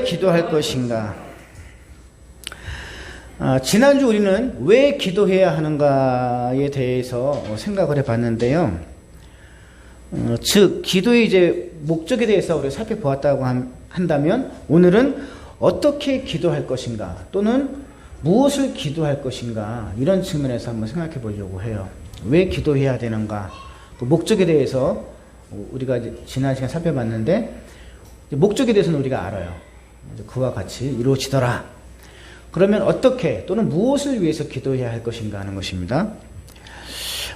왜 기도할 것인가? 지난주 우리는 왜 기도해야 하는가에 대해서 생각을 해봤는데요. 즉 기도의 이제 목적에 대해서 우리가 살펴보았다고 한다면 오늘은 어떻게 기도할 것인가 또는 무엇을 기도할 것인가 이런 측면에서 한번 생각해 보려고 해요. 왜 기도해야 되는가? 그 목적에 대해서 우리가 지난 시간 살펴봤는데 목적에 대해서는 우리가 알아요. 그와 같이 이루어지더라. 그러면 어떻게 또는 무엇을 위해서 기도해야 할 것인가 하는 것입니다.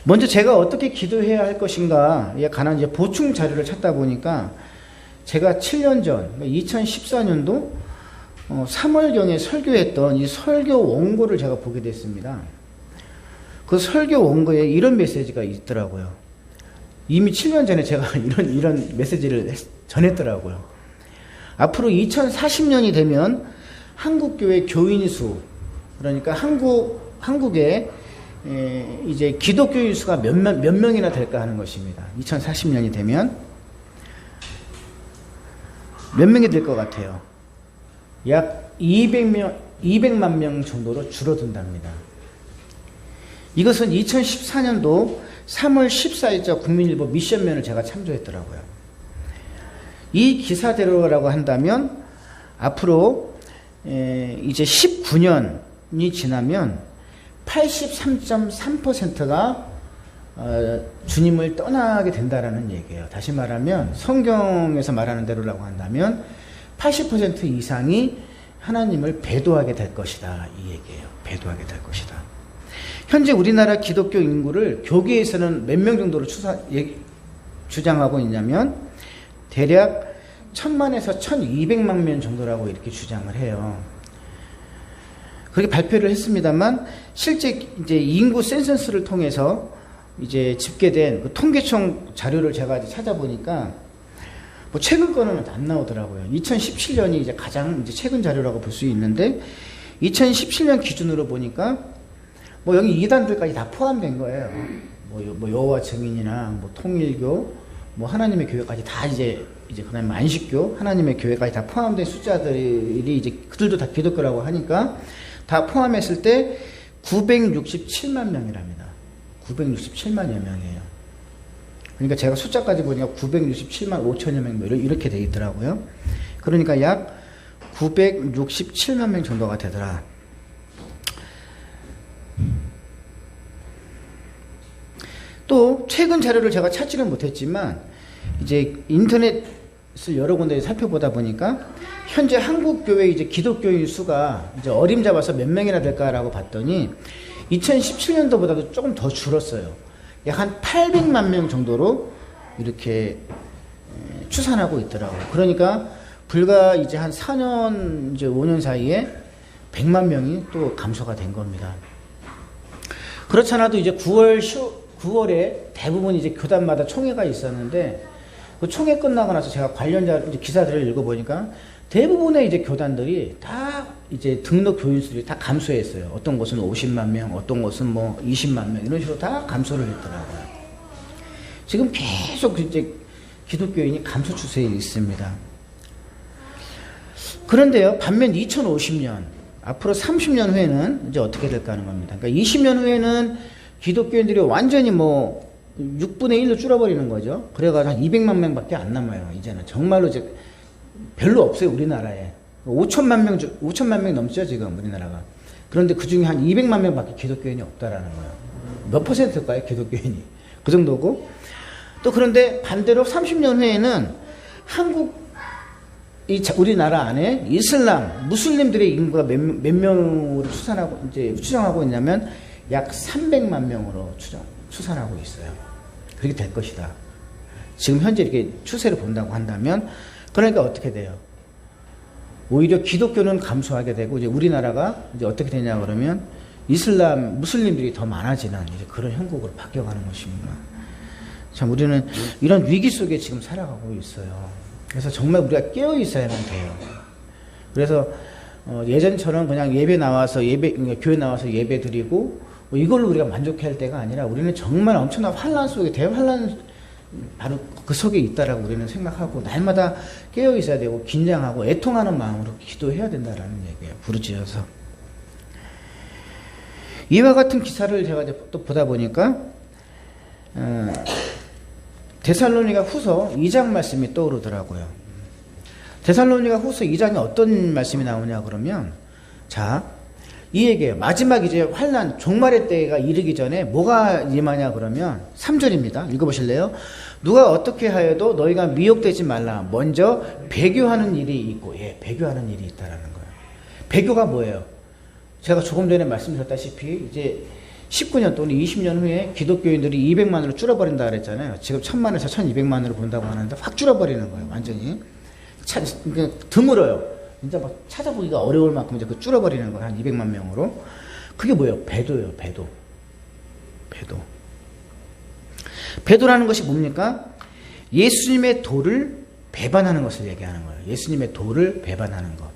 먼저 제가 어떻게 기도해야 할 것인가에 관한 이제 보충 자료를 찾다 보니까 제가 7년 전 2014년도 3월경에 설교했던 이 설교 원고를 제가 보게 됐습니다. 그 설교 원고에 이런 메시지가 있더라고요. 이미 7년 전에 제가 이런 메시지를 전했더라고요. 앞으로 2040년이 되면 한국교회 교인 수, 그러니까 한국의 이제 기독교인 수가 몇 명이나 될까 하는 것입니다. 2040년이 되면 몇 명이 될 것 같아요? 약 200만 명 정도로 줄어든답니다. 이것은 2014년도 3월 14일자 국민일보 미션면을 제가 참조했더라고요. 이 기사대로라고 한다면 앞으로 이제 19년이 지나면 83.3%가 주님을 떠나게 된다라는 얘기예요. 다시 말하면 성경에서 말하는 대로라고 한다면 80% 이상이 하나님을 배도하게 될 것이다. 이 얘기예요. 배도하게 될 것이다. 현재 우리나라 기독교 인구를 교계에서는 몇 명 정도로 주장하고 있냐면 대략 1000만에서 1200만 명 정도라고 이렇게 주장을 해요. 그렇게 발표를 했습니다만 실제 이제 인구 센서스를 통해서 이제 집계된 그 통계청 자료를 제가 이제 찾아보니까 뭐 최근 거는 안 나오더라고요. 2017년이 이제 가장 이제 최근 자료라고 볼 수 있는데 2017년 기준으로 보니까 뭐 여기 이단들까지 다 포함된 거예요. 뭐 여호와 증인이나 뭐 통일교, 뭐 하나님의 교회까지 다 이제 그다음에 안식교, 하나님의 교회까지 다 포함된 숫자들이 이제 그들도 다 기독교라고 하니까 다 포함했을 때 967만 명이랍니다. 967만여 명이에요. 그러니까 제가 숫자까지 보니까 967만 5천여 명 이렇게 돼 있더라고요. 그러니까 약 967만 명 정도가 되더라. 또 최근 자료를 제가 찾지는 못했지만 이제 인터넷을 여러 군데 살펴보다 보니까 현재 한국 교회 이제 기독교인 수가 이제 어림잡아서 몇 명이나 될까라고 봤더니 2017년도보다도 조금 더 줄었어요. 약 한 800만 명 정도로 이렇게 추산하고 있더라고요. 그러니까 불과 이제 한 4년 이제 5년 사이에 100만 명이 또 감소가 된 겁니다. 그렇지 않아도 이제 9월에 대부분 이제 교단마다 총회가 있었는데 그 총회 끝나고 나서 제가 관련자 이제 기사들을 읽어보니까 대부분의 이제 교단들이 다 이제 등록 교인 수들이 다 감소했어요. 어떤 곳은 50만 명, 어떤 곳은 뭐 20만 명 이런 식으로 다 감소를 했더라고요. 지금 계속 이제 기독교인이 감소 추세에 있습니다. 그런데요, 반면 2050년 앞으로 30년 후에는 이제 어떻게 될까 하는 겁니다. 그러니까 20년 후에는 기독교인들이 완전히 뭐 6분의 1로 줄어버리는 거죠. 그래가지고 한 200만 명밖에 안 남아요. 이제는 정말로 이제 별로 없어요. 우리나라에 5천만 명 넘죠 지금 우리나라가. 그런데 그 중에 한 200만 명밖에 기독교인이 없다라는 거예요. 몇 퍼센트일까요 기독교인이? 그 정도고. 또 그런데 반대로 30년 후에는 우리나라 안에 이슬람 무슬림들의 인구가 몇 명으로 추정하고 있냐면 약 300만 명으로 추산하고 있어요. 그렇게 될 것이다. 지금 현재 이렇게 추세를 본다고 한다면, 그러니까 어떻게 돼요? 오히려 기독교는 감소하게 되고, 이제 우리나라가 이제 어떻게 되냐 그러면 이슬람, 무슬림들이 더 많아지는 이제 그런 형국으로 바뀌어가는 것입니다. 참, 우리는 이런 위기 속에 지금 살아가고 있어요. 그래서 정말 우리가 깨어 있어야만 돼요. 그래서 예전처럼 그냥 교회 나와서 예배 드리고 뭐 이걸로 우리가 만족해야 할 때가 아니라 우리는 정말 엄청난 환란 속에 대환란 바로 그 속에 있다라고 우리는 생각하고 날마다 깨어 있어야 되고 긴장하고 애통하는 마음으로 기도해야 된다라는 얘기예요. 부르짖어서. 이와 같은 기사를 제가 이제 또 보다 보니까 데살로니가 후서 2장 말씀이 떠오르더라고요. 데살로니가 후서 2장에 어떤 말씀이 나오냐 그러면, 자, 이 얘기예요. 마지막 이제 환난 종말의 때가 이르기 전에 뭐가 임하냐 그러면 3절입니다. 읽어보실래요? 누가 어떻게 하여도 너희가 미혹되지 말라. 먼저 배교하는 일이 있고, 배교하는 일이 있다라는 거예요. 배교가 뭐예요? 제가 조금 전에 말씀드렸다시피 이제 19년 또는 20년 후에 기독교인들이 200만으로 줄어버린다 그랬잖아요. 지금 1000만에서 1200만으로 본다고 하는데 확 줄어버리는 거예요. 완전히. 드물어요. 진짜 막 찾아보기가 어려울 만큼 이제 그 줄어버리는 거예요. 한 200만 명으로. 그게 뭐예요? 배도예요. 배도. 배도라는 것이 뭡니까? 예수님의 도를 배반하는 것을 얘기하는 거예요. 예수님의 도를 배반하는 것.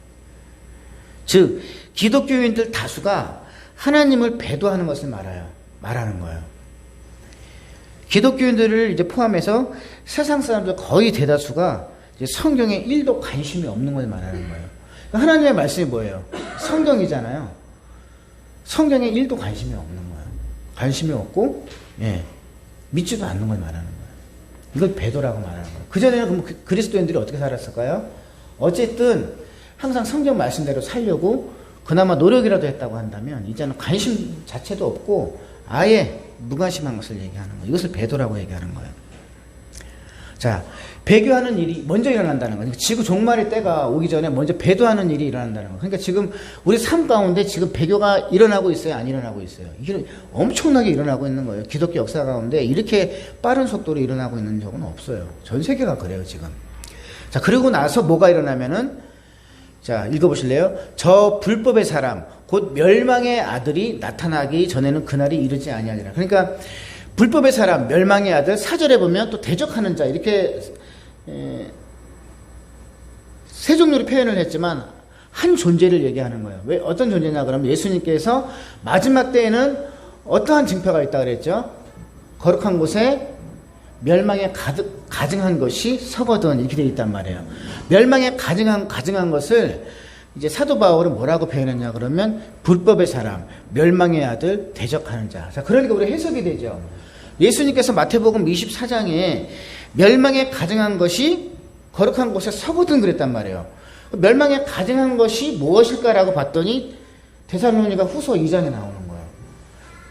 즉, 기독교인들 다수가 하나님을 배도하는 것을 말하는 거예요. 기독교인들을 이제 포함해서 세상 사람들 거의 대다수가 이제 성경에 1도 관심이 없는 걸 말하는 거예요. 하나님의 말씀이 뭐예요? 성경이잖아요. 성경에 1도 관심이 없는 거예요. 관심이 없고, 믿지도 않는 걸 말하는 거예요. 이걸 배도라고 말하는 거예요. 그전에는 그럼 그리스도인들이 어떻게 살았을까요? 어쨌든 항상 성경 말씀대로 살려고 그나마 노력이라도 했다고 한다면 이제는 관심 자체도 없고 아예 무관심한 것을 얘기하는 거예요. 이것을 배도라고 얘기하는 거예요. 자, 배교하는 일이 먼저 일어난다는 거예요. 지구 종말의 때가 오기 전에 먼저 배도하는 일이 일어난다는 거예요. 그러니까 지금 우리 삶 가운데 지금 배교가 일어나고 있어요? 안 일어나고 있어요? 이게 엄청나게 일어나고 있는 거예요. 기독교 역사 가운데 이렇게 빠른 속도로 일어나고 있는 적은 없어요. 전 세계가 그래요, 지금. 자, 그리고 나서 뭐가 일어나면은, 자, 읽어보실래요? 저 불법의 사람, 곧 멸망의 아들이 나타나기 전에는 그날이 이르지 아니하리라. 그러니까 불법의 사람, 멸망의 아들, 4절에 보면 또 대적하는 자, 이렇게 세 종류로 표현을 했지만 한 존재를 얘기하는 거예요. 왜 어떤 존재냐 그러면 예수님께서 마지막 때에는 어떠한 징표가 있다 그랬죠? 거룩한 곳에 멸망에 가증한 것이 서거든, 이렇게 되어 있단 말이에요. 멸망에 가증한 것을 이제 사도 바울은 뭐라고 표현했냐 그러면 불법의 사람, 멸망의 아들, 대적하는 자. 자, 그러니까 우리 해석이 되죠. 예수님께서 마태복음 24장에 멸망에 가증한 것이 거룩한 곳에 서거든 그랬단 말이에요. 멸망에 가증한 것이 무엇일까라고 봤더니 데살로니가 후서 2장에 나오는 거예요.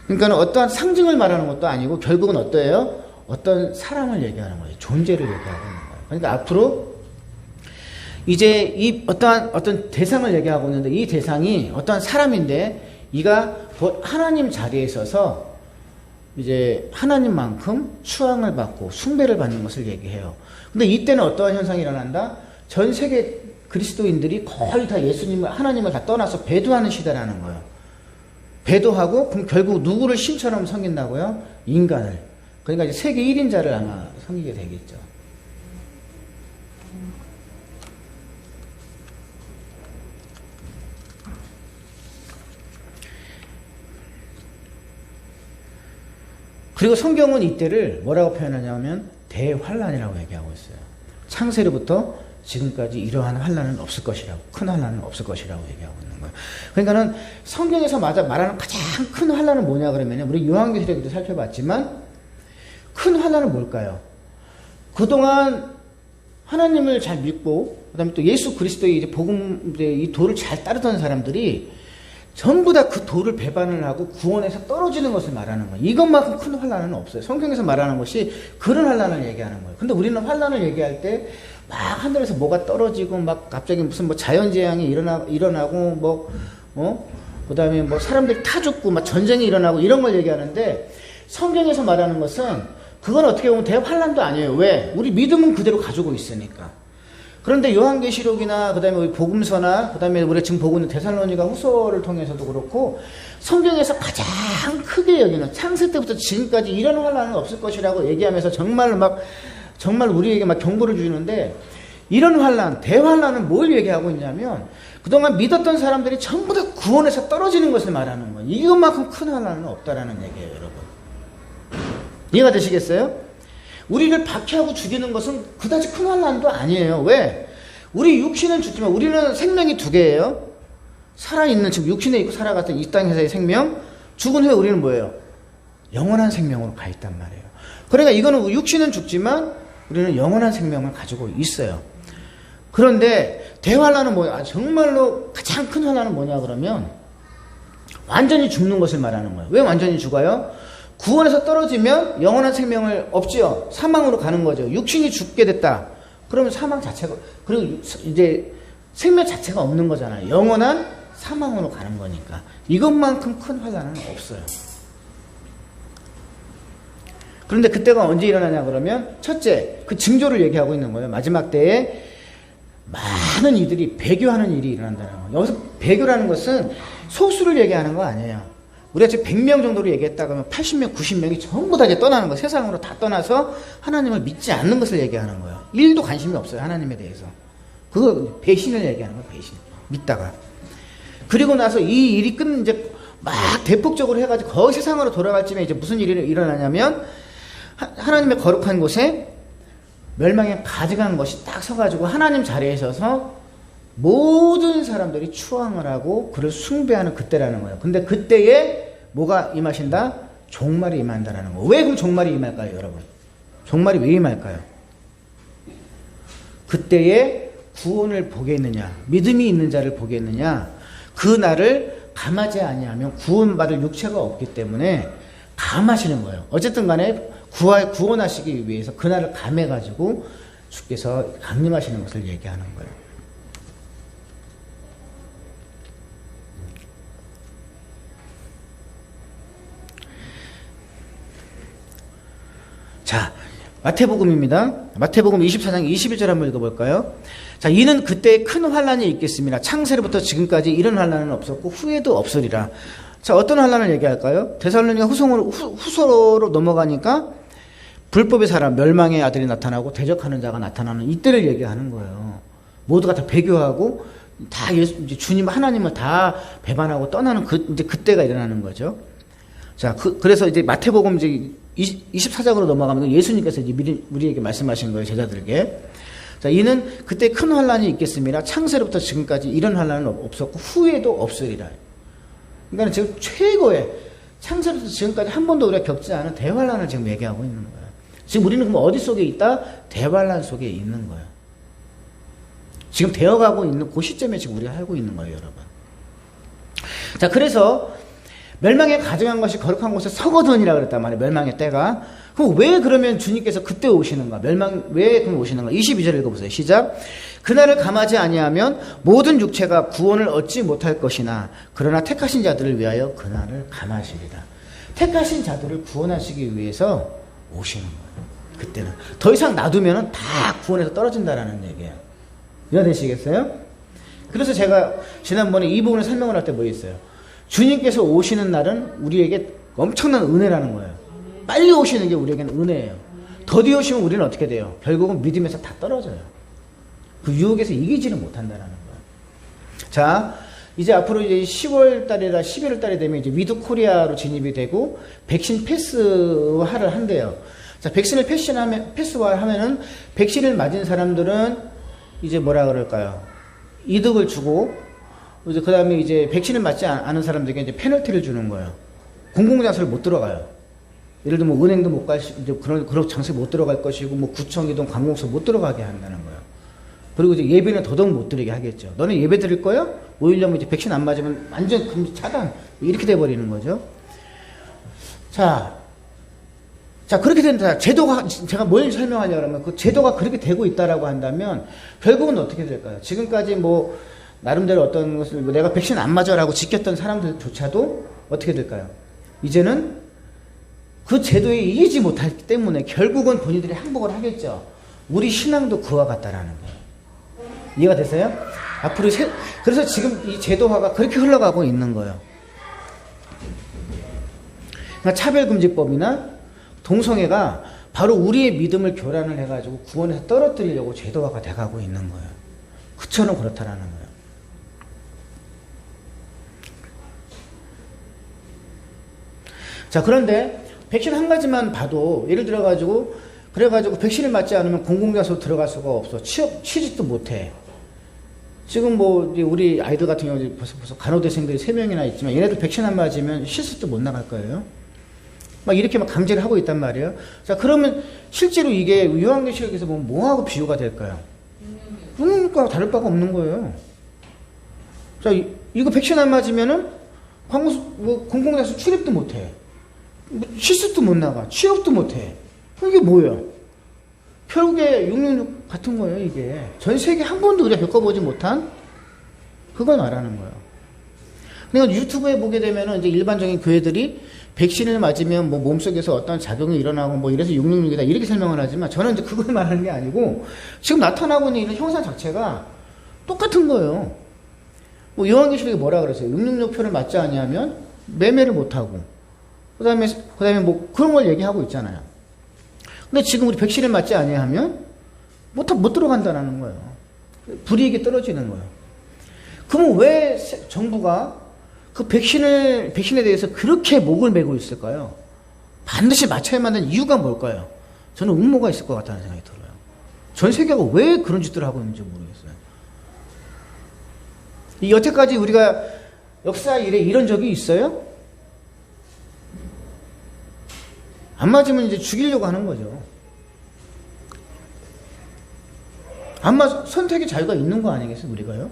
그러니까 어떠한 상징을 말하는 것도 아니고 결국은 어떠해요? 어떤 사람을 얘기하는 거예요. 존재를 얘기하고 있는 거예요. 그러니까 앞으로 이제 이 어떤 대상을 얘기하고 있는데 이 대상이 어떠한 사람인데 이가 하나님 자리에 서서 이제 하나님만큼 추앙을 받고 숭배를 받는 것을 얘기해요. 근데 이때는 어떠한 현상이 일어난다? 전 세계 그리스도인들이 거의 다 예수님을, 하나님을 다 떠나서 배도하는 시대라는 거예요. 배도하고 그럼 결국 누구를 신처럼 섬긴다고요? 인간을. 그러니까 이제 세계 1인자를 아마 섬기게 되겠죠. 그리고 성경은 이때를 뭐라고 표현하냐면 대환란이라고 얘기하고 있어요. 창세로부터 지금까지 이러한 환란은 없을 것이라고, 큰 환란은 없을 것이라고 얘기하고 있는 거예요. 그러니까는 성경에서 말하는 가장 큰 환란은 뭐냐 그러면 우리 요한계시록에도 살펴봤지만 큰 환란은 뭘까요? 그동안 하나님을 잘 믿고 그다음에 또 예수 그리스도의 이제 복음 이제 이 도를 잘 따르던 사람들이 전부 다 그 도를 배반을 하고 구원에서 떨어지는 것을 말하는 거예요. 이것만큼 큰 환란은 없어요. 성경에서 말하는 것이 그런 환란을 얘기하는 거예요. 근데 우리는 환란을 얘기할 때 막 하늘에서 뭐가 떨어지고 막 갑자기 무슨 뭐 자연재앙이 일어나고 그다음에 뭐 사람들이 타 죽고 막 전쟁이 일어나고 이런 걸 얘기하는데 성경에서 말하는 것은 그건 어떻게 보면 대환란도 아니에요. 왜? 우리 믿음은 그대로 가지고 있으니까. 그런데 요한계시록이나 그다음에 우리 복음서나 그다음에 우리 지금 보고 있는 데살로니가 후서를 통해서도 그렇고 성경에서 가장 크게 여기는 창세 때부터 지금까지 이런 환란은 없을 것이라고 얘기하면서 정말 우리에게 막 경고를 주는데 이런 환란, 대환란은 뭘 얘기하고 있냐면 그동안 믿었던 사람들이 전부 다 구원에서 떨어지는 것을 말하는 거예요. 이것만큼 큰 환란은 없다라는 얘기예요, 여러분. 이해가 되시겠어요? 우리를 박해하고 죽이는 것은 그다지 큰 환난도 아니에요. 왜? 우리 육신은 죽지만 우리는 생명이 두 개예요. 살아있는, 지금 육신에 있고 살아갔던 이 땅에서의 생명, 죽은 후에 우리는 뭐예요? 영원한 생명으로 가 있단 말이에요. 그러니까 이거는 육신은 죽지만 우리는 영원한 생명을 가지고 있어요. 그런데 대환란은 뭐야? 정말로 가장 큰 환란은 뭐냐 그러면 완전히 죽는 것을 말하는 거예요. 왜 완전히 죽어요? 구원에서 떨어지면 영원한 생명을 없지요. 사망으로 가는 거죠. 육신이 죽게 됐다. 그러면 사망 자체가, 그리고 이제 생명 자체가 없는 거잖아요. 영원한 사망으로 가는 거니까. 이것만큼 큰 환란은 없어요. 그런데 그때가 언제 일어나냐 그러면 첫째, 그 징조를 얘기하고 있는 거예요. 마지막 때에 많은 이들이 배교하는 일이 일어난다는 거예요. 여기서 배교라는 것은 소수를 얘기하는 거 아니에요. 우리가 지금 100명 정도로 얘기했다 그러면 80명, 90명이 전부 다 이제 떠나는 거예요. 세상으로 다 떠나서 하나님을 믿지 않는 것을 얘기하는 거예요. 1도 관심이 없어요. 하나님에 대해서. 그거 배신을 얘기하는 거예요. 배신. 믿다가. 그리고 나서 이 일이 이제 막 대폭적으로 해가지고 거의 세상으로 돌아갈 쯤에 이제 무슨 일이 일어나냐면 하나님의 거룩한 곳에 멸망에 가져가는 것이 딱 서가지고 하나님 자리에 서서 모든 사람들이 추앙을 하고 그를 숭배하는 그때라는 거예요. 근데 그때에 뭐가 임하신다? 종말이 임한다라는 거예요. 왜 그럼 종말이 임할까요, 여러분? 종말이 왜 임할까요? 그때에 구원을 보겠느냐, 믿음이 있는 자를 보겠느냐, 그 날을 감하지 아니하면 구원받을 육체가 없기 때문에 감하시는 거예요. 어쨌든 간에 구원하시기 위해서 그날을 감해가지고 주께서 강림하시는 것을 얘기하는 거예요. 자, 마태복음입니다. 마태복음 24장 21절 한번 읽어볼까요? 자, 이는 그때 큰 환란이 있겠습니다. 창세로부터 지금까지 이런 환란은 없었고 후에도 없으리라. 자, 어떤 환란을 얘기할까요? 데살로니가 후서로 넘어가니까 불법의 사람, 멸망의 아들이 나타나고 대적하는 자가 나타나는 이때를 얘기하는 거예요. 모두가 다 배교하고 다 이제 주님 하나님을 다 배반하고 떠나는 이제 그때가 일어나는 거죠. 자, 그래서 이제 마태복음 이제 24장으로 넘어가면 예수님께서 이제 우리에게 말씀하신 거예요, 제자들에게. 자, 이는 그때 큰 환란이 있겠습니다. 창세로부터 지금까지 이런 환란은 없었고 후에도 없으리라. 그러니까 지금 최고의 창세로부터 지금까지 한 번도 우리가 겪지 않은 대환란을 지금 얘기하고 있는 거예요. 지금 우리는 그럼 어디 속에 있다? 대환란 속에 있는 거예요. 지금 되어가고 있는 그 시점에 지금 우리가 살고 있는 거예요, 여러분. 자, 그래서 멸망에 가져간 것이 거룩한 곳에 서거든이라 그랬단 말이에요. 멸망의 때가. 그럼 왜 그러면 주님께서 그때 오시는가? 왜 그럼 오시는가? 22절 읽어보세요. 시작. 그날을 감하지 아니하면 모든 육체가 구원을 얻지 못할 것이나 그러나 택하신 자들을 위하여 그날을 감하시리라. 택하신 자들을 구원하시기 위해서 오시는 거예요. 그때는. 더 이상 놔두면 다 구원에서 떨어진다라는 얘기예요. 이해되시겠어요? 그래서 제가 지난번에 이 부분을 설명을 할 때 뭐 있어요? 주님께서 오시는 날은 우리에게 엄청난 은혜라는 거예요. 빨리 오시는 게 우리에게는 은혜예요. 더디 오시면 우리는 어떻게 돼요? 결국은 믿음에서 다 떨어져요. 그 유혹에서 이기지를 못한다는 거예요. 자, 이제 앞으로 이제 10월 달이나 11월 달이 되면 이제 위드 코리아로 진입이 되고 백신 패스화를 한대요. 자, 백신을 패스화하면은 백신을 맞은 사람들은 이제 뭐라 그럴까요? 이득을 주고 이제 그 다음에 이제 백신을 맞지 않은 사람들에게 이제 페널티를 주는 거예요. 공공장소를 못 들어가요. 예를 들면 뭐 은행도 못 갈, 이제 그런 장소에 못 들어갈 것이고, 뭐 구청이든 관공서 못 들어가게 한다는 거예요. 그리고 이제 예배는 더더욱 못 드리게 하겠죠. 너네 예배 드릴 거야? 5일이면 이제 백신 안 맞으면 완전 금지 차단. 이렇게 돼버리는 거죠. 자, 그렇게 된다. 제도가, 제가 뭘 설명하려고 하면 그 제도가 그렇게 되고 있다라고 한다면 결국은 어떻게 될까요? 지금까지 뭐, 나름대로 어떤 것을 내가 백신 안 맞아라고 지켰던 사람들조차도 어떻게 될까요? 이제는 그 제도에 이기지 못하기 때문에 결국은 본인들이 항복을 하겠죠. 우리 신앙도 그와 같다라는 거예요. 이해가 되세요? 앞으로 그래서 지금 이 제도화가 그렇게 흘러가고 있는 거예요. 그러니까 차별금지법이나 동성애가 바로 우리의 믿음을 교란을 해가지고 구원에서 떨어뜨리려고 제도화가 돼가고 있는 거예요. 그처럼 그렇다라는 거예요. 자, 그런데 백신 한 가지만 봐도 예를 들어가지고 그래가지고 백신을 맞지 않으면 공공장소 들어갈 수가 없어. 취직도 못해. 지금 뭐 우리 아이들 같은 경우 벌써 간호대생들이 3명이나 있지만 얘네들 백신 안 맞으면 실습도 못 나갈 거예요. 막 이렇게 막 강제를 하고 있단 말이에요. 자, 그러면 실제로 이게 유한계시록에서 보면 뭐하고 비유가 될까요? 그러니까 다를 바가 없는 거예요. 자, 이거 백신 안 맞으면은 공공장소 출입도 못 해. 실습도 못 나가. 취업도 못 해. 이게 뭐예요? 결국에 666 같은 거예요, 이게. 전 세계 한 번도 우리가 겪어보지 못한 그걸 말하는 거예요. 그러니까 유튜브에 보게 되면은 이제 일반적인 교회들이 백신을 맞으면 뭐 몸속에서 어떤 작용이 일어나고 뭐 이래서 666이다 이렇게 설명을 하지만 저는 이제 그걸 말하는 게 아니고 지금 나타나고 있는 이런 형상 자체가 똑같은 거예요. 뭐 요한계시록에 뭐라 그랬어요? 666표를 맞지 아니하면 매매를 못하고 그다음에 뭐 그런 걸 얘기하고 있잖아요. 근데 지금 우리 백신을 맞지 아니하면 못 들어간다는 거예요. 불이익이 떨어지는 거예요. 그러면 왜 정부가 그 백신에 대해서 그렇게 목을 매고 있을까요? 반드시 맞춰야만 하는 이유가 뭘까요? 저는 음모가 있을 것 같다는 생각이 들어요. 전 세계가 왜 그런 짓들을 하고 있는지 모르겠어요. 여태까지 우리가 역사 이래 이런 적이 있어요? 안 맞으면 이제 죽이려고 하는 거죠. 선택의 자유가 있는 거 아니겠어요, 우리가요?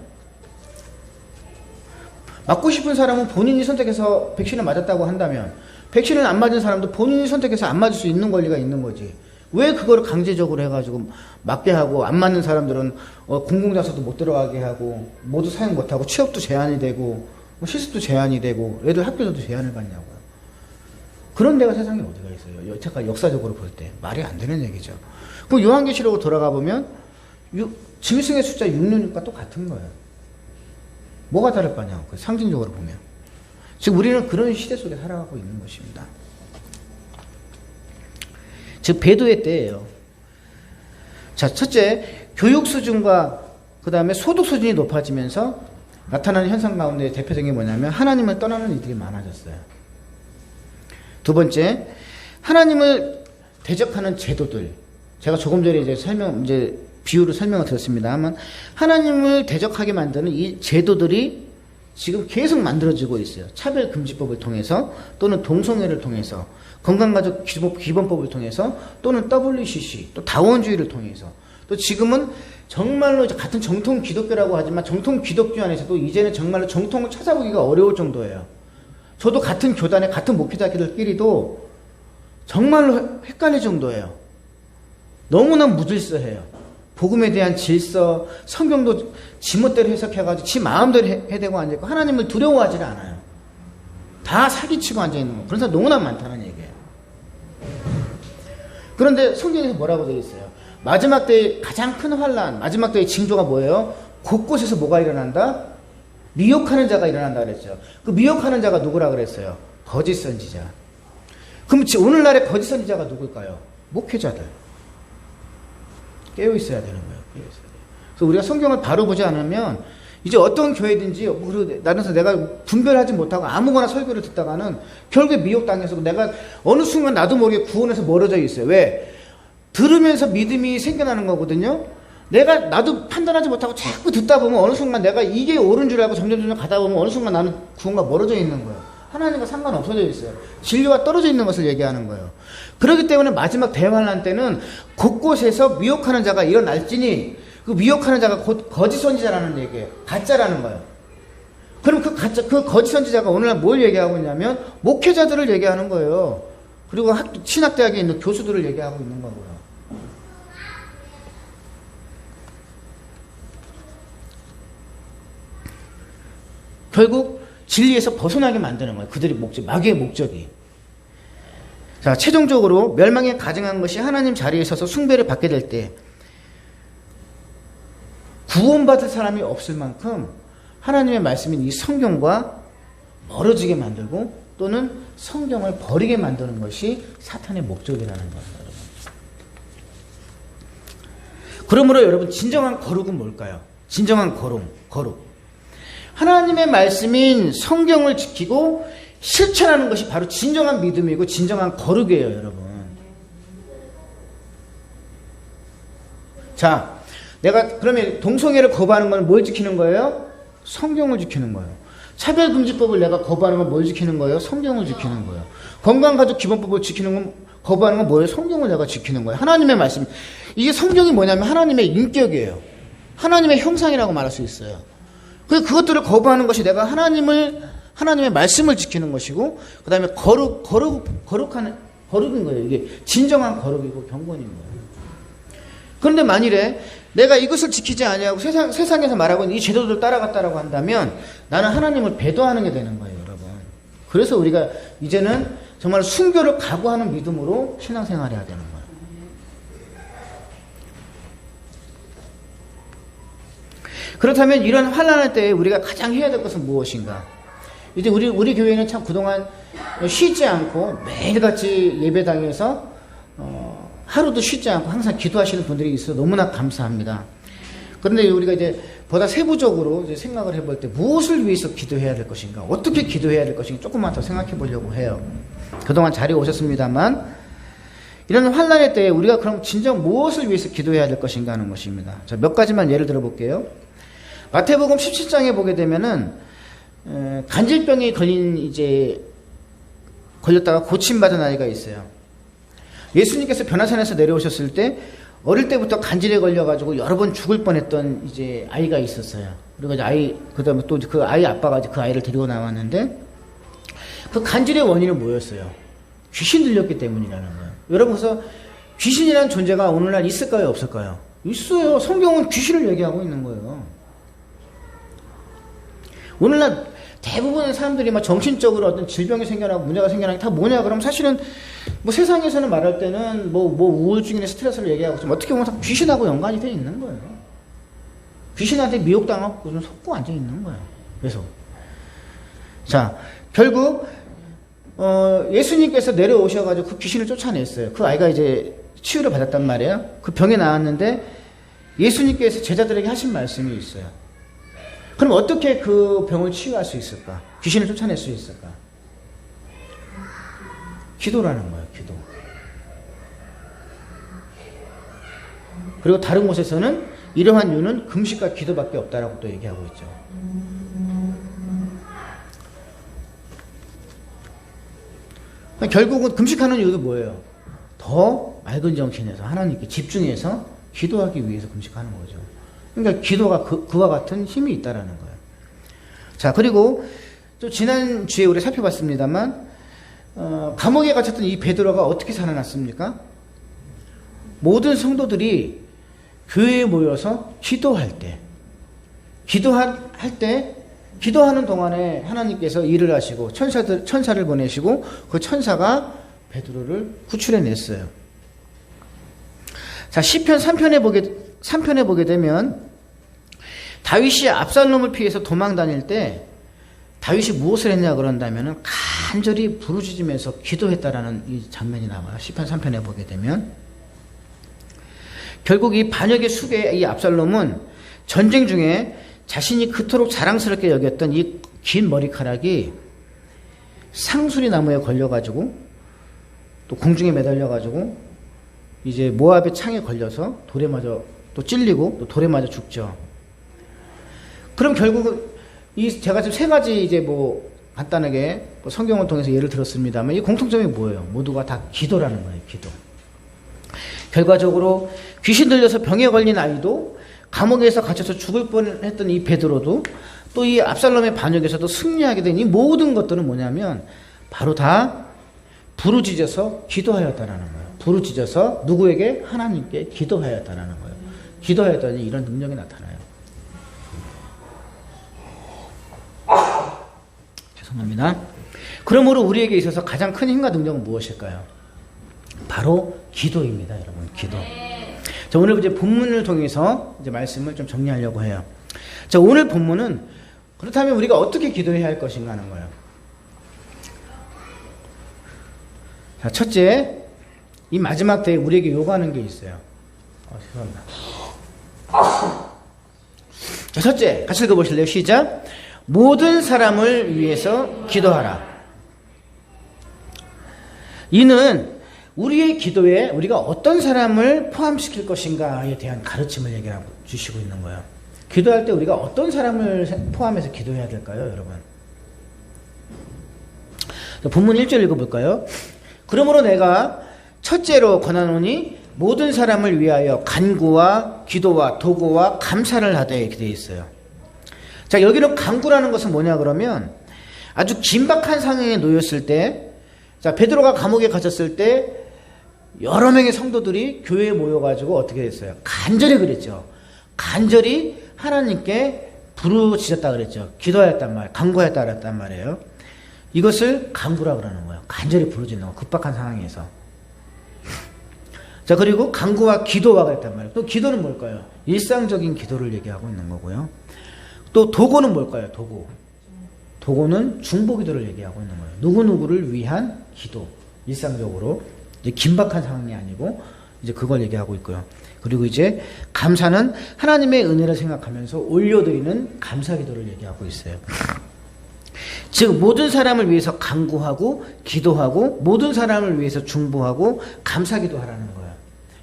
맞고 싶은 사람은 본인이 선택해서 백신을 맞았다고 한다면 백신을 안 맞은 사람도 본인이 선택해서 안 맞을 수 있는 권리가 있는 거지. 왜 그거를 강제적으로 해가지고 맞게 하고 안 맞는 사람들은 공공장소도 못 들어가게 하고 모두 사용 못하고 취업도 제한이 되고 뭐 실습도 제한이 되고 애들 학교에서도 제한을 받냐고요. 그런 데가 세상에 어디가 있어요. 여태까지 역사적으로 볼 때 말이 안 되는 얘기죠. 그럼 요한계시록으로 돌아가 보면 짐승의 숫자 666과 똑같은 거예요. 뭐가 다를 바냐고 상징적으로 보면 지금 우리는 그런 시대 속에 살아가고 있는 것입니다. 즉 배도의 때예요. 자, 첫째 교육 수준과 그 다음에 소득 수준이 높아지면서 나타나는 현상 가운데 대표적인 게 뭐냐면 하나님을 떠나는 이들이 많아졌어요. 두 번째 하나님을 대적하는 제도들. 제가 조금 전에 이제 비유로 설명을 드렸습니다만 하나님을 대적하게 만드는 이 제도들이 지금 계속 만들어지고 있어요. 차별금지법을 통해서 또는 동성애를 통해서 건강가족 기본법을 통해서 또는 WCC 또 다원주의를 통해서 또 지금은 정말로 이제 같은 정통 기독교라고 하지만 정통 기독교 안에서도 이제는 정말로 정통을 찾아보기가 어려울 정도예요. 저도 같은 교단의 같은 목회자들끼리도 정말로 헷갈릴 정도예요. 너무나 무질서해요. 복음에 대한 질서, 성경도 지멋대로 해석해가지고 지 마음대로 해대고 앉아있고 하나님을 두려워하지를 않아요. 다 사기치고 앉아있는 거. 그런 사람 너무나 많다는 얘기예요. 그런데 성경에서 뭐라고 되어 있어요? 마지막 때의 가장 큰 환난, 마지막 때의 징조가 뭐예요? 곳곳에서 뭐가 일어난다? 미혹하는 자가 일어난다 그랬죠. 그 미혹하는 자가 누구라 그랬어요? 거짓 선지자. 그럼 오늘날의 거짓 선지자가 누굴까요? 목회자들. 깨어 있어야 되는 거예요. 깨어 있어야 돼요. 그래서 우리가 성경을 바로 보지 않으면 이제 어떤 교회든지 나는서 내가 분별하지 못하고 아무거나 설교를 듣다가는 결국에 미혹당해서 내가 어느 순간 나도 모르게 구원에서 멀어져 있어요. 왜? 들으면서 믿음이 생겨나는 거거든요. 나도 판단하지 못하고 자꾸 듣다 보면 어느 순간 내가 이게 옳은 줄 알고 점점 가다 보면 어느 순간 나는 구원과 멀어져 있는 거예요. 하나님과 상관없어져 있어요. 진리와 떨어져 있는 것을 얘기하는 거예요. 그렇기 때문에 마지막 대환란 때는 곳곳에서 미혹하는 자가 일어날지니 그 미혹하는 자가 곧 거짓 선지자라는 얘기예요. 가짜라는 거예요. 그럼 그 거짓 선지자가 오늘날 뭘 얘기하고 있냐면 목회자들을 얘기하는 거예요. 그리고 신학대학에 있는 교수들을 얘기하고 있는 거고요. 결국 진리에서 벗어나게 만드는 거예요. 그들의 목적, 마귀의 목적이. 자, 최종적으로 멸망에 가증한 것이 하나님 자리에 서서 숭배를 받게 될 때 구원받을 사람이 없을 만큼 하나님의 말씀인 이 성경과 멀어지게 만들고 또는 성경을 버리게 만드는 것이 사탄의 목적이라는 겁니다. 여러분. 그러므로 여러분 진정한 거룩은 뭘까요? 진정한 거룩. 하나님의 말씀인 성경을 지키고 실천하는 것이 바로 진정한 믿음이고 진정한 거룩이에요, 여러분. 자, 내가 그러면 동성애를 거부하는 건 뭘 지키는 거예요? 성경을 지키는 거예요. 차별금지법을 내가 거부하는 건 뭘 지키는 거예요? 성경을 지키는 거예요. 건강가족기본법을 지키는 건, 거부하는 건 뭐예요? 성경을 내가 지키는 거예요. 하나님의 말씀. 이게 성경이 뭐냐면 하나님의 인격이에요. 하나님의 형상이라고 말할 수 있어요. 그것들을 거부하는 것이 내가 하나님의 말씀을 지키는 것이고, 그 다음에 거룩인 거예요. 이게 진정한 거룩이고 경건인 거예요. 그런데 만일에 내가 이것을 지키지 아니하고 세상에서 말하고 있는 이 제도들을 따라갔다라고 한다면 나는 하나님을 배도하는 게 되는 거예요, 여러분. 그래서 우리가 이제는 정말 순교를 각오하는 믿음으로 신앙생활을 해야 되는 거예요. 그렇다면 이런 환난할 때 우리가 가장 해야 될 것은 무엇인가? 이제 우리 교회는 참 그동안 쉬지 않고 매일같이 예배당에서 하루도 쉬지 않고 항상 기도하시는 분들이 있어 너무나 감사합니다. 그런데 우리가 이제 보다 세부적으로 이제 생각을 해볼 때 무엇을 위해서 기도해야 될 것인가, 어떻게 기도해야 될 것인가 조금만 더 생각해 보려고 해요. 그동안 자리에 오셨습니다만 이런 환난의 때에 우리가 그럼 진정 무엇을 위해서 기도해야 될 것인가 하는 것입니다. 자, 몇 가지만 예를 들어 볼게요. 마태복음 17장에 보게 되면은 간질병에 걸렸다가 고침받은 아이가 있어요. 예수님께서 변화산에서 내려오셨을 때 어릴 때부터 간질에 걸려가지고 여러 번 죽을 뻔했던 이제 아이가 있었어요. 그리고 이제 그다음에 또 그 아이 아빠가 그 아이를 데리고 나왔는데 그 간질의 원인은 뭐였어요? 귀신 들렸기 때문이라는 거예요. 여러분, 그래서 귀신이라는 존재가 오늘날 있을까요, 없을까요? 있어요. 성경은 귀신을 얘기하고 있는 거예요. 오늘날 대부분의 사람들이 막 정신적으로 어떤 질병이 생겨나고 문제가 생겨나는 게 다 뭐냐? 그러면 사실은 뭐 세상에서는 말할 때는 뭐 우울증이나 스트레스를 얘기하고 좀 어떻게 보면 다 귀신하고 연관이 돼 있는 거예요. 귀신한테 미혹당하고 좀 속고 앉아 있는 거예요. 그래서 자, 결국 예수님께서 내려오셔가지고 그 귀신을 쫓아냈어요. 그 아이가 이제 치유를 받았단 말이에요. 그 병에 나왔는데 예수님께서 제자들에게 하신 말씀이 있어요. 그럼 어떻게 그 병을 치유할 수 있을까? 귀신을 쫓아낼 수 있을까? 기도라는 거예요, 기도. 그리고 다른 곳에서는 이러한 이유는 금식과 기도밖에 없다라고 또 얘기하고 있죠. 결국은 금식하는 이유도 뭐예요? 더 맑은 정신에서 하나님께 집중해서 기도하기 위해서 금식하는 거죠. 그러니까 기도가 그와 같은 힘이 있다라는 거예요. 자, 그리고 또 지난 주에 우리 살펴봤습니다만 감옥에 갇혔던 이 베드로가 어떻게 살아났습니까? 모든 성도들이 교회에 모여서 기도할 때, 기도하는 동안에 하나님께서 일을 하시고 천사를 보내시고 그 천사가 베드로를 구출해냈어요. 자, 시편 3편에 보게 되면 다윗이 압살롬을 피해서 도망 다닐 때 다윗이 무엇을 했냐 그런다면은 간절히 부르짖으면서 기도했다라는 이 장면이 나와요. 시편 3편에 보게 되면 결국 이 반역의 수괴 이 압살롬은 전쟁 중에 자신이 그토록 자랑스럽게 여겼던 이 긴 머리카락이 상수리 나무에 걸려가지고 또 공중에 매달려가지고 이제 모압의 창에 걸려서 돌에 맞아 또 찔리고 또 돌에 맞아 죽죠. 그럼 결국은 제가 지금 세 가지 이제 뭐 간단하게 성경을 통해서 예를 들었습니다만 이 공통점이 뭐예요? 모두가 다 기도라는 거예요. 기도. 결과적으로 귀신 들려서 병에 걸린 아이도 감옥에서 갇혀서 죽을 뻔했던 이 베드로도 또 이 압살롬의 반역에서도 승리하게 된 이 모든 것들은 뭐냐면 바로 다 부르짖어서 기도하였다라는 거예요. 부르짖어서 누구에게? 하나님께 기도하였다라는 거예요. 기도하였더니 이런 능력이 나타나요. 죄송합니다. 그러므로 우리에게 있어서 가장 큰 힘과 능력은 무엇일까요? 바로 기도입니다, 여러분. 기도. 자, 오늘 이제 본문을 통해서 이제 말씀을 좀 정리하려고 해요. 자, 오늘 본문은 그렇다면 우리가 어떻게 기도해야 할 것인가 하는 거예요. 자, 첫째, 이 마지막 때에 우리에게 요구하는 게 있어요. 죄송합니다. 자, 첫째, 같이 읽어보실래요? 시작. 모든 사람을 위해서 기도하라. 이는 우리의 기도에 우리가 어떤 사람을 포함시킬 것인가에 대한 가르침을 얘기하고 주시고 있는 거예요. 기도할 때 우리가 어떤 사람을 포함해서 기도해야 될까요, 여러분? 본문 1절 읽어볼까요? 그러므로 내가 첫째로 권하노니 모든 사람을 위하여 간구와 기도와 도구와 감사를 하되 이렇게 되어 있어요. 자, 여기는 간구라는 것은 뭐냐 그러면 아주 긴박한 상황에 놓였을 때, 자, 베드로가 감옥에 갇혔을 때 여러 명의 성도들이 교회에 모여가지고 어떻게 됐어요? 간절히 그랬죠. 간절히 하나님께 부르짖었다 그랬죠. 기도하였단 말, 간구하였다 그랬단 말이에요. 이것을 간구라 그러는 거예요. 간절히 부르짖는 거, 급박한 상황에서. 자, 그리고 간구와 기도와 그랬단 말이에요. 또 기도는 뭘까요? 일상적인 기도를 얘기하고 있는 거고요. 또 도구는 뭘까요? 도구. 도구는 중보 기도를 얘기하고 있는 거예요. 누구누구를 위한 기도. 일상적으로. 이제 긴박한 상황이 아니고 이제 그걸 얘기하고 있고요. 그리고 이제 감사는 하나님의 은혜를 생각하면서 올려드리는 감사 기도를 얘기하고 있어요. 즉 모든 사람을 위해서 간구하고 기도하고 모든 사람을 위해서 중보하고 감사 기도하라는 거예요.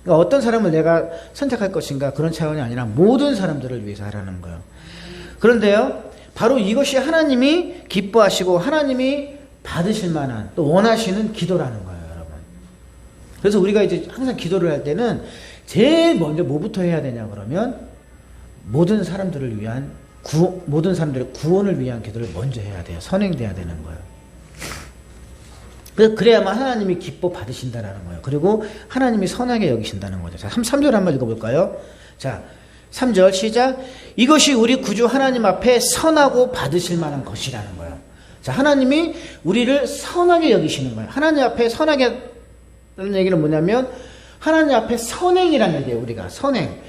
그러니까 어떤 사람을 내가 선택할 것인가 그런 차원이 아니라 모든 사람들을 위해서 하라는 거예요. 그런데요, 바로 이것이 하나님이 기뻐하시고 하나님이 받으실 만한 또 원하시는 기도라는 거예요, 여러분. 그래서 우리가 이제 항상 기도를 할 때는 제일 먼저 뭐부터 해야 되냐 그러면 모든 사람들을 위한 모든 사람들의 구원을 위한 기도를 먼저 해야 돼요. 선행돼야 되는 거예요. 그래야만 하나님이 기뻐 받으신다는 거예요. 그리고 하나님이 선하게 여기신다는 거죠. 자, 3절 한번 읽어볼까요? 자, 3절 시작. 이것이 우리 구주 하나님 앞에 선하고 받으실 만한 것이라는 거예요. 자, 하나님이 우리를 선하게 여기시는 거예요. 하나님 앞에 선하게 라는 얘기는 뭐냐면 하나님 앞에 선행이라는 얘기예요. 우리가 선행.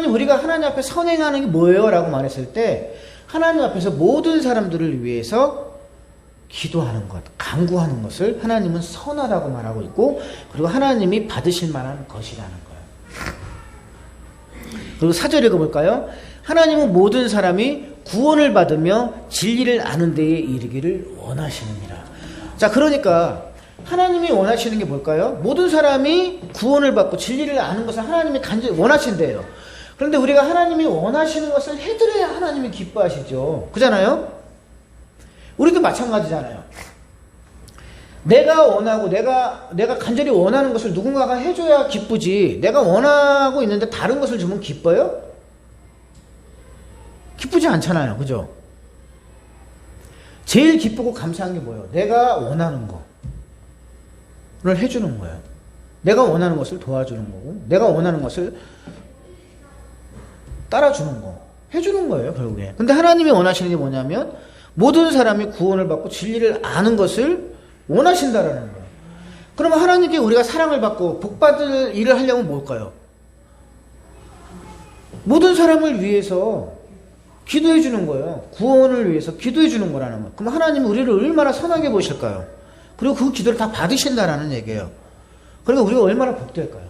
우리가 하나님 앞에 선행하는 게 뭐예요? 라고 말했을 때 하나님 앞에서 모든 사람들을 위해서 기도하는 것, 간구하는 것을 하나님은 선하다고 말하고 있고, 그리고 하나님이 받으실 만한 것이라는 거예요. 그리고 4절 읽어볼까요? 하나님은 모든 사람이 구원을 받으며 진리를 아는 데에 이르기를 원하시느니라. 자, 그러니까 하나님이 원하시는 게 뭘까요? 모든 사람이 구원을 받고 진리를 아는 것을 하나님이 간절히 원하신대요. 그런데 우리가 하나님이 원하시는 것을 해드려야 하나님이 기뻐하시죠. 그잖아요? 우리도 마찬가지잖아요. 내가 원하고 내가 간절히 원하는 것을 누군가가 해줘야 기쁘지, 내가 원하고 있는데 다른 것을 주면 기뻐요? 기쁘지 않잖아요. 그죠? 제일 기쁘고 감사한 게 뭐예요? 내가 원하는 거를 해주는 거예요. 내가 원하는 것을 도와주는 거고, 내가 원하는 것을 따라주는 거, 해주는 거예요, 결국에. 근데 하나님이 원하시는 게 뭐냐면 모든 사람이 구원을 받고 진리를 아는 것을 원하신다라는 거예요. 그러면 하나님께 우리가 사랑을 받고 복받을 일을 하려면 뭘까요? 모든 사람을 위해서 기도해 주는 거예요. 구원을 위해서 기도해 주는 거라는 거예요. 그럼 하나님은 우리를 얼마나 선하게 보실까요? 그리고 그 기도를 다 받으신다라는 얘기예요. 그러니까 우리가 얼마나 복될까요?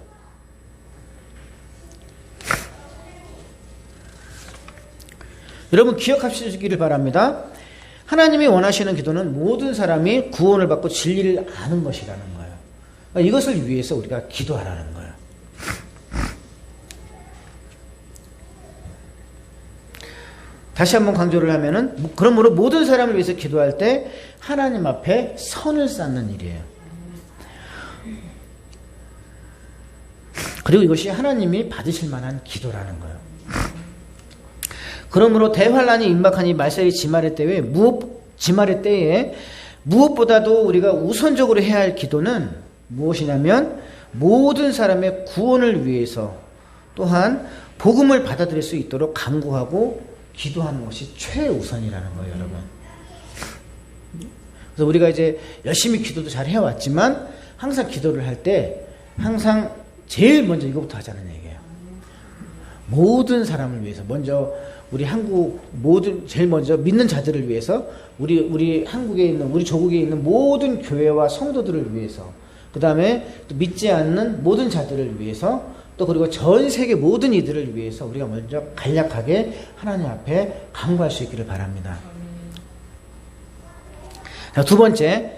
여러분 기억하시기를 바랍니다. 하나님이 원하시는 기도는 모든 사람이 구원을 받고 진리를 아는 것이라는 거예요. 그러니까 이것을 위해서 우리가 기도하라는 거예요. 다시 한번 강조를 하면은, 그러므로 모든 사람을 위해서 기도할 때 하나님 앞에 선을 쌓는 일이에요. 그리고 이것이 하나님이 받으실 만한 기도라는 거예요. 그러므로 대환란이 임박하니 말세리 지말의 때에 무엇보다도 우리가 우선적으로 해야 할 기도는 무엇이냐면 모든 사람의 구원을 위해서 또한 복음을 받아들일 수 있도록 간구하고 기도하는 것이 최우선이라는 거예요, 여러분. 그래서 우리가 이제 열심히 기도도 잘 해왔지만 항상 기도를 할 때 항상 제일 먼저 이거부터 하자는 얘기예요. 모든 사람을 위해서 먼저 우리 한국 제일 먼저 믿는 자들을 위해서 우리 한국에 있는 우리 조국에 있는 모든 교회와 성도들을 위해서, 그 다음에 또 믿지 않는 모든 자들을 위해서, 또 그리고 전 세계 모든 이들을 위해서 우리가 먼저 간략하게 하나님 앞에 간구할 수 있기를 바랍니다. 자, 두 번째,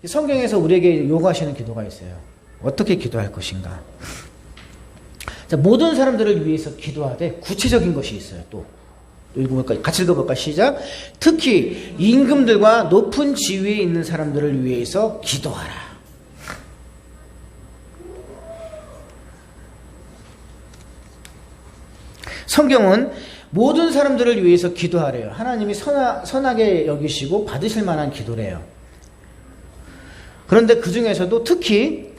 성경에서 우리에게 요구하시는 기도가 있어요. 어떻게 기도할 것인가? 자, 모든 사람들을 위해서 기도하되 구체적인 것이 있어요. 또 읽어볼까요? 같이 읽어볼까요? 시작. 특히 임금들과 높은 지위에 있는 사람들을 위해서 기도하라. 성경은 모든 사람들을 위해서 기도하래요. 하나님이 선하게 여기시고 받으실 만한 기도래요. 그런데 그 중에서도 특히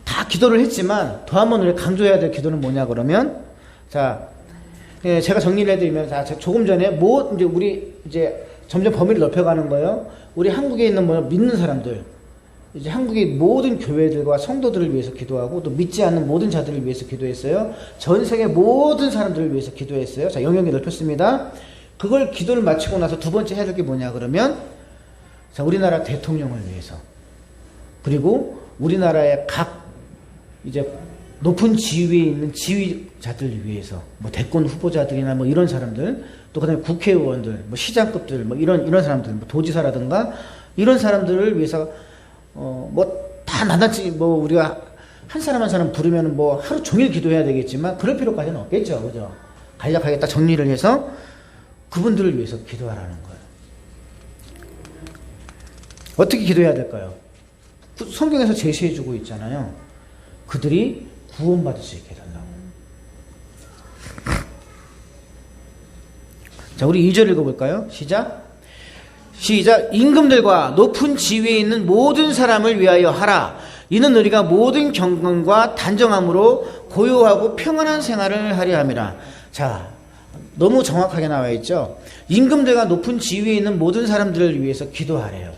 다 기도를 했지만 더 한번 우리가 강조해야 될 기도는 뭐냐 그러면, 자, 제가 정리를 해드리면, 자, 조금 전에 이제 우리 이제 점점 범위를 넓혀가는 거예요. 우리 한국에 있는 믿는 사람들, 이제 한국의 모든 교회들과 성도들을 위해서 기도하고 또 믿지 않는 모든 자들을 위해서 기도했어요. 전 세계 모든 사람들을 위해서 기도했어요. 자, 영역이 넓혔습니다. 그걸 기도를 마치고 나서 두 번째 해야 될 게 뭐냐 그러면, 자, 우리나라 대통령을 위해서, 그리고 우리나라의 각 이제 높은 지위에 있는 지휘자들 위해서, 뭐 대권 후보자들이나 뭐 이런 사람들, 또 그다음에 국회의원들, 뭐 시장급들, 뭐 이런 사람들, 뭐 도지사라든가 이런 사람들을 위해서 뭐 다 만났지, 뭐 우리가 한 사람 한 사람 부르면 뭐 하루 종일 기도해야 되겠지만 그럴 필요까지는 없겠죠, 그죠? 간략하게 딱 정리를 해서 그분들을 위해서 기도하라는 거예요. 어떻게 기도해야 될까요? 성경에서 제시해주고 있잖아요. 그들이 구원받을 수 있게 해달라고. 자, 우리 2절 읽어볼까요? 시작. 임금들과 높은 지위에 있는 모든 사람을 위하여 하라. 이는 우리가 모든 경건과 단정함으로 고요하고 평안한 생활을 하려 함이라. 자, 너무 정확하게 나와 있죠. 임금들과 높은 지위에 있는 모든 사람들을 위해서 기도하래요.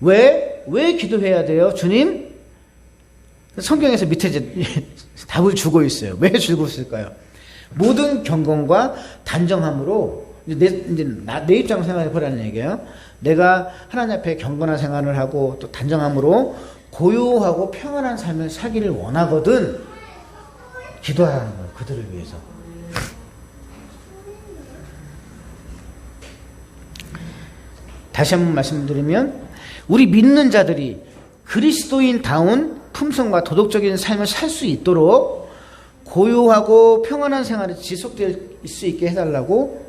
왜 기도해야 돼요, 주님? 성경에서 밑에 이제 답을 주고 있어요. 왜 주고 있을까요? 모든 경건과 단정함으로, 내 입장으로 생각해 보라는 얘기예요. 내가 하나님 앞에 경건한 생활을 하고 또 단정함으로 고요하고 평안한 삶을 살기를 원하거든 기도하라는 거예요. 그들을 위해서. 다시 한번 말씀드리면, 우리 믿는 자들이 그리스도인다운 품성과 도덕적인 삶을 살 수 있도록 고요하고 평안한 생활이 지속될 수 있게 해달라고,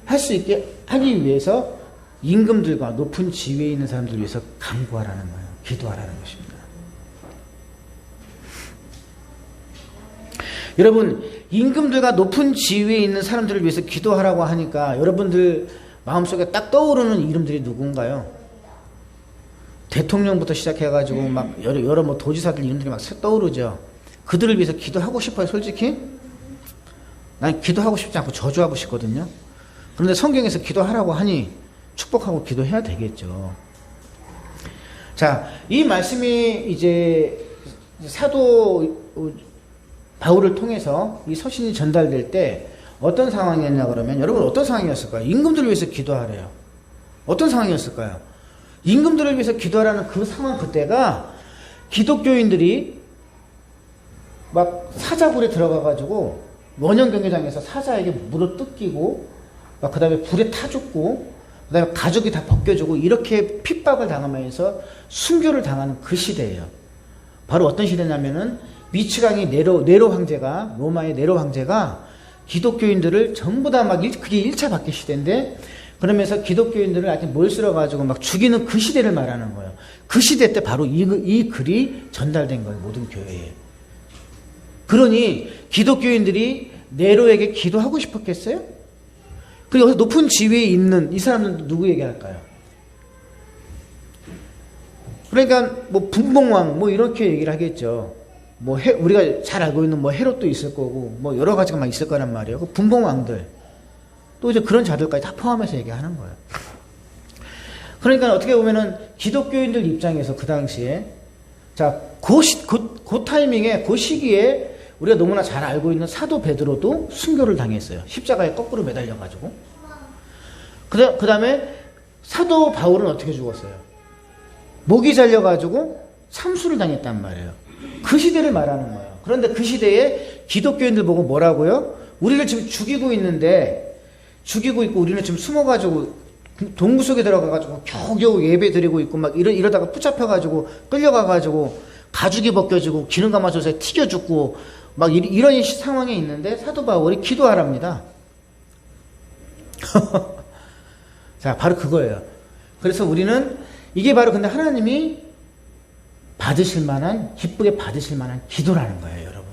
할 수 있게 하기 위해서 임금들과 높은 지위에 있는 사람들을 위해서 간구하라는 거예요. 기도하라는 것입니다. 여러분, 임금들과 높은 지위에 있는 사람들을 위해서 기도하라고 하니까 여러분들 마음속에 딱 떠오르는 이름들이 누군가요? 대통령부터 시작해가지고 막 여러 뭐 도지사들 이름들이 막 떠오르죠. 그들을 위해서 기도하고 싶어요, 솔직히? 난 기도하고 싶지 않고 저주하고 싶거든요. 그런데 성경에서 기도하라고 하니 축복하고 기도해야 되겠죠. 자, 이 말씀이 이제 사도 바울을 통해서 이 서신이 전달될 때 어떤 상황이었냐 그러면, 여러분 어떤 상황이었을까요? 임금들을 위해서 기도하래요. 어떤 상황이었을까요? 임금들을 위해서 기도하라는 그 상황, 그때가 기독교인들이 막 사자굴에 들어가가지고 원형 경기장에서 사자에게 물어 뜯기고, 막 그 다음에 불에 타 죽고, 그 다음에 가족이 다 벗겨주고, 이렇게 핍박을 당하면서 순교를 당하는 그 시대예요. 바로 어떤 시대냐면은 미치광이 네로 황제가, 로마의 네로 황제가 기독교인들을 전부 다 막 그게 1차 박해 시대인데, 그러면서 기독교인들을 아주 몰수러가지고 막 죽이는 그 시대를 말하는 거예요. 그 시대 때 바로 이 글이 전달된 거예요, 모든 교회에. 그러니 기독교인들이 네로에게 기도하고 싶었겠어요? 그리고 높은 지위에 있는 이 사람들은 누구 얘기할까요? 그러니까 뭐 분봉왕 뭐 이렇게 얘기를 하겠죠. 뭐 우리가 잘 알고 있는 뭐 헤롯도 있을 거고 뭐 여러 가지가 막 있을 거란 말이에요. 그 분봉왕들 또 이제 그런 자들까지 다 포함해서 얘기하는 거예요. 그러니까 어떻게 보면은 기독교인들 입장에서 그 당시에, 자, 그 타이밍에, 그 시기에 우리가 너무나 잘 알고 있는 사도 베드로도 순교를 당했어요. 십자가에 거꾸로 매달려가지고. 그 다음에 사도 바울은 어떻게 죽었어요? 목이 잘려가지고 참수를 당했단 말이에요. 그 시대를 말하는 거예요. 그런데 그 시대에 기독교인들 보고 뭐라고요? 우리를 지금 죽이고 있고 우리는 지금 숨어가지고 동굴 속에 들어가가지고 겨우겨우 예배 드리고 있고 막 이러다가 붙잡혀가지고 끌려가가지고 가죽이 벗겨지고 기름 가마솥에 튀겨 죽고 막 이런 상황에 있는데 사도 바울이 기도하랍니다. 자, 바로 그거예요. 그래서 우리는 이게 바로 근데 하나님이 받으실 만한, 기쁘게 받으실 만한 기도라는 거예요, 여러분.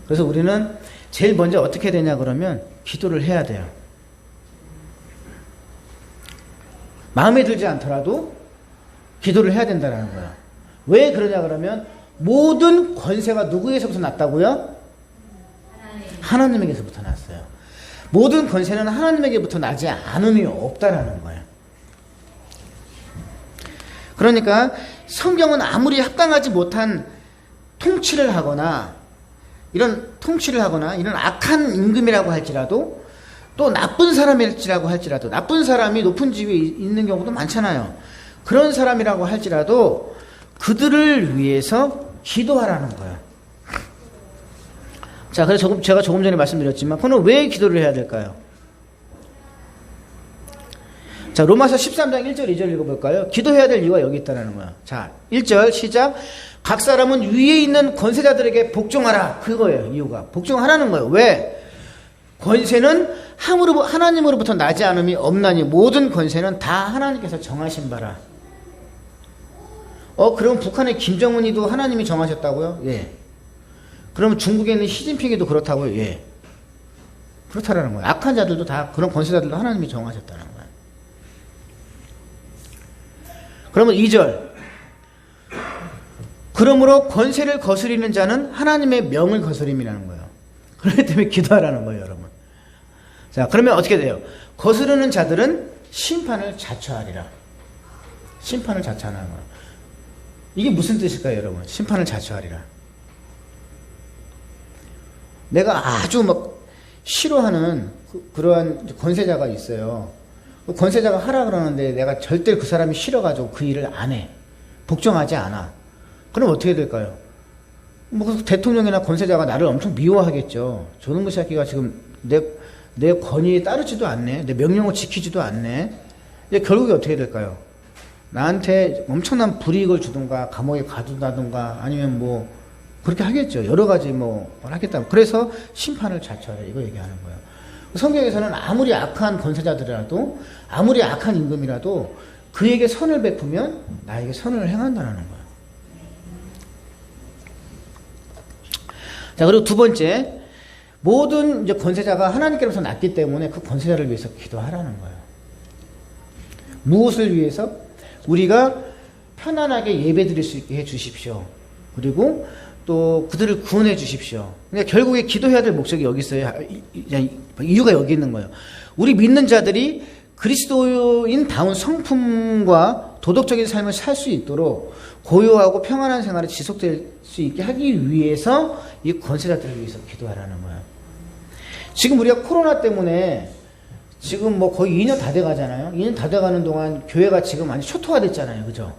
그래서 우리는 제일 먼저 어떻게 되냐 그러면 기도를 해야 돼요. 마음에 들지 않더라도 기도를 해야 된다는 거예요. 왜 그러냐 그러면 모든 권세가 누구에서부터 났다고요? 하나님에게서부터 났어요. 모든 권세는 하나님에게부터 나지 않음이 없다라는 거예요. 그러니까 성경은 아무리 합당하지 못한 통치를 하거나 이런 악한 임금이라고 할지라도 또 나쁜 사람일지라고 할지라도 나쁜 사람이 높은 지위에 있는 경우도 많잖아요. 그런 사람이라고 할지라도 그들을 위해서 기도하라는 거예요. 자, 그래서 제가 조금 전에 말씀드렸지만 그는 왜 기도를 해야 될까요? 자, 로마서 13장 1절 2절 읽어볼까요? 기도해야 될 이유가 여기 있다는 거예요. 자, 1절 시작. 각 사람은 위에 있는 권세자들에게 복종하라. 그거예요. 이유가 복종하라는 거예요. 왜? 권세는 하나님으로부터 나지 않음이 없나니 모든 권세는 다 하나님께서 정하신 바라. 그럼 북한의 김정은이도 하나님이 정하셨다고요? 예. 그러면 중국에 있는 시진핑이도 그렇다고요? 예. 그렇다라는 거예요. 악한 자들도 다, 그런 권세자들도 하나님이 정하셨다는 거예요. 그러면 2절. 그러므로 권세를 거스리는 자는 하나님의 명을 거스림이라는 거예요. 그렇기 때문에 기도하라는 거예요, 여러분. 자, 그러면 어떻게 돼요? 거스르는 자들은 심판을 자초하리라. 심판을 자초하는 거예요. 이게 무슨 뜻일까요, 여러분? 심판을 자초하리라. 내가 아주 막 싫어하는 그러한 권세자가 있어요. 권세자가 하라 그러는데 내가 절대 그 사람이 싫어가지고 그 일을 안 해. 복종하지 않아. 그럼 어떻게 될까요? 뭐 대통령이나 권세자가 나를 엄청 미워하겠죠. 저놈의 새끼가 지금 내 권위에 따르지도 않네. 내 명령을 지키지도 않네. 이제 결국에 어떻게 될까요? 나한테 엄청난 불이익을 주든가 감옥에 가둔다든가 아니면 뭐 그렇게 하겠죠. 여러 가지 뭐 하겠다. 그래서 심판을 자초하라 이거 얘기하는 거예요. 성경에서는 아무리 악한 권세자들이라도 아무리 악한 임금이라도 그에게 선을 베푸면 나에게 선을 행한다는 거예요. 자, 그리고 두 번째, 모든 이제 권세자가 하나님께로부터 났기 때문에 그 권세자를 위해서 기도하라는 거예요. 무엇을 위해서? 우리가 편안하게 예배드릴 수 있게 해 주십시오. 그리고 또 그들을 구원해 주십시오. 그러니까 결국에 기도해야 될 목적이 여기 있어요. 이유가 여기 있는 거예요. 우리 믿는 자들이 그리스도인다운 성품과 도덕적인 삶을 살 수 있도록 고요하고 평안한 생활이 지속될 수 있게 하기 위해서 이 권세자들을 위해서 기도하라는 거예요. 지금 우리가 코로나 때문에 지금 뭐 거의 2년 다 돼가잖아요. 2년 다 돼가는 동안 교회가 지금 많이 초토화됐잖아요. 그죠?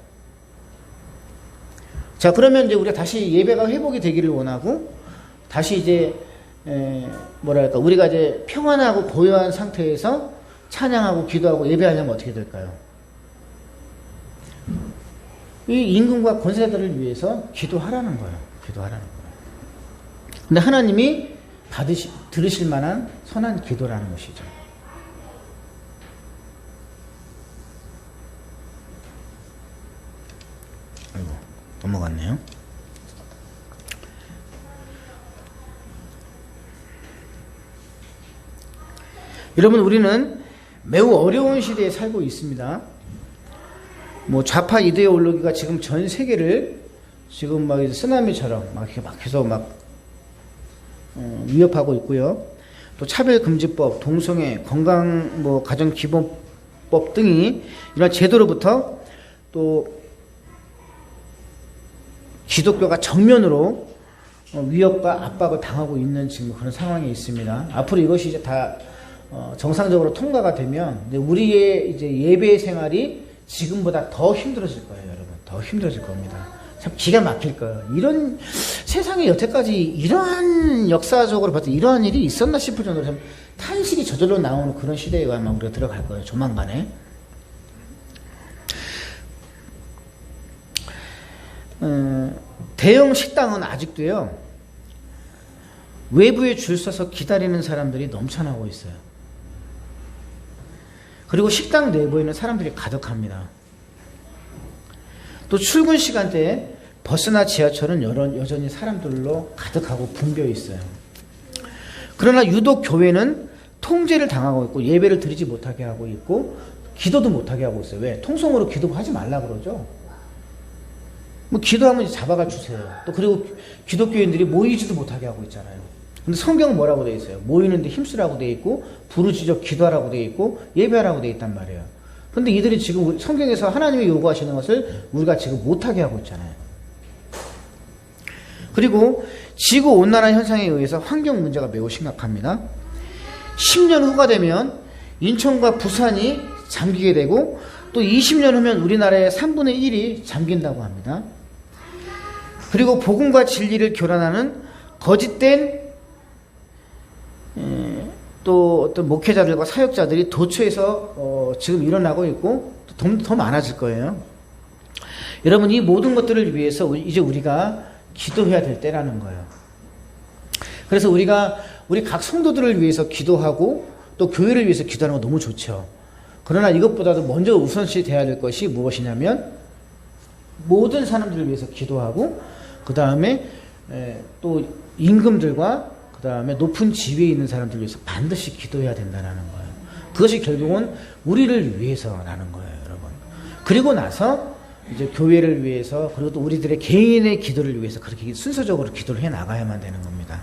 자, 그러면 이제 우리가 다시 예배가 회복이 되기를 원하고 다시 이제 우리가 이제 평안하고 고요한 상태에서 찬양하고 기도하고 예배하려면 어떻게 될까요? 이 임금과 권세자들을 위해서 기도하라는 거예요. 기도하라는 거예요. 근데 하나님이 들으실 만한 선한 기도라는 것이죠. 아이고, 넘어갔네요. 여러분, 우리는 매우 어려운 시대에 살고 있습니다. 뭐 좌파 이데올로기가 지금 전 세계를 지금 막 쓰나미처럼 막 이렇게 막 해서 막 위협하고 있고요. 또 차별금지법, 동성애, 건강 뭐 가정기본법 등이 이런 제도로부터 또 기독교가 정면으로 위협과 압박을 당하고 있는 지금 그런 상황에 있습니다. 앞으로 이것이 이제 다 정상적으로 통과가 되면 우리의 이제 예배 생활이 지금보다 더 힘들어질 거예요, 여러분. 더 힘들어질 겁니다. 참 기가 막힐 거예요. 이런 세상에 여태까지 이러한 역사적으로 봤을 때 이러한 일이 있었나 싶을 정도로 참 탄식이 저절로 나오는 그런 시대에 아마 우리가 들어갈 거예요, 조만간에. 대형 식당은 아직도요, 외부에 줄 서서 기다리는 사람들이 넘쳐나고 있어요. 그리고 식당 내부에는 사람들이 가득합니다. 또 출근 시간대에 버스나 지하철은 여전히 사람들로 가득하고 붐벼 있어요. 그러나 유독 교회는 통제를 당하고 있고 예배를 드리지 못하게 하고 있고 기도도 못하게 하고 있어요. 왜? 통성으로 기도하지 말라 그러죠. 뭐 기도하면 이제 잡아가 주세요. 또 그리고 기독교인들이 모이지도 못하게 하고 있잖아요. 근데 성경은 뭐라고 되어 있어요? 모이는데 힘쓰라고 되어 있고 부르짖어 기도하라고 되어 있고 예배하라고 되어 있단 말이에요. 근데 이들이 지금 성경에서 하나님이 요구하시는 것을 우리가 지금 못하게 하고 있잖아요. 그리고 지구온난화 현상에 의해서 환경 문제가 매우 심각합니다. 10년 후가 되면 인천과 부산이 잠기게 되고 또 20년 후면 우리나라의 3분의 1이 잠긴다고 합니다. 그리고 복음과 진리를 교란하는 거짓된 또 어떤 목회자들과 사역자들이 도처에서 지금 일어나고 있고 더 많아질 거예요. 여러분, 이 모든 것들을 위해서 이제 우리가 기도해야 될 때라는 거예요. 그래서 우리 각 성도들을 위해서 기도하고 또 교회를 위해서 기도하는 거 너무 좋죠. 그러나 이것보다도 먼저 우선시 돼야 될 것이 무엇이냐면 모든 사람들을 위해서 기도하고 그 다음에 또 임금들과 그 다음에 높은 지위에 있는 사람들을 위해서 반드시 기도해야 된다는 거예요. 그것이 결국은 우리를 위해서라는 거예요, 여러분. 그리고 나서 이제 교회를 위해서 그리고 또 우리들의 개인의 기도를 위해서 그렇게 순서적으로 기도를 해 나가야만 되는 겁니다.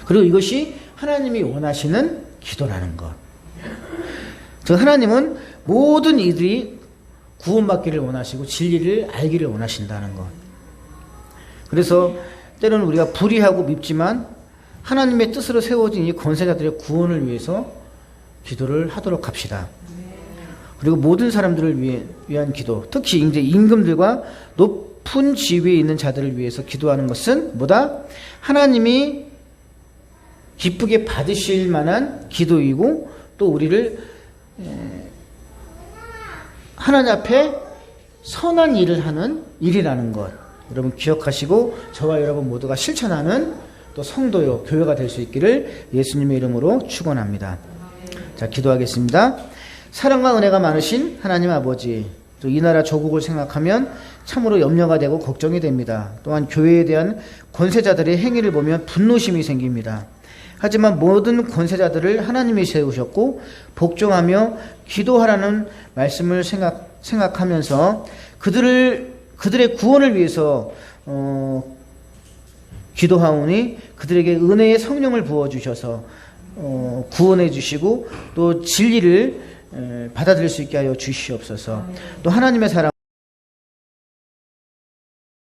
그리고 이것이 하나님이 원하시는 기도라는 것. 즉 하나님은 모든 이들이 구원받기를 원하시고 진리를 알기를 원하신다는 것. 그래서 때로는 우리가 불의하고 밉지만 하나님의 뜻으로 세워진 이 권세자들의 구원을 위해서 기도를 하도록 합시다. 그리고 모든 사람들을 위한 기도, 특히 이제 임금들과 높은 지위에 있는 자들을 위해서 기도하는 것은 뭐다? 하나님이 기쁘게 받으실 만한 기도이고 또 우리를 하나님 앞에 선한 일을 하는 일이라는 것 여러분 기억하시고 저와 여러분 모두가 실천하는 또 성도요 교회가 될 수 있기를 예수님의 이름으로 축원합니다. 자, 기도하겠습니다. 사랑과 은혜가 많으신 하나님 아버지, 또 이 나라 조국을 생각하면 참으로 염려가 되고 걱정이 됩니다. 또한 교회에 대한 권세자들의 행위를 보면 분노심이 생깁니다. 하지만 모든 권세자들을 하나님이 세우셨고 복종하며 기도하라는 말씀을 생각하면서 그들의 구원을 위해서 기도하오니 그들에게 은혜의 성령을 부어주셔서 구원해 주시고 또 진리를 받아들일 수 있게 하여 주시옵소서. 또 하나님의 사랑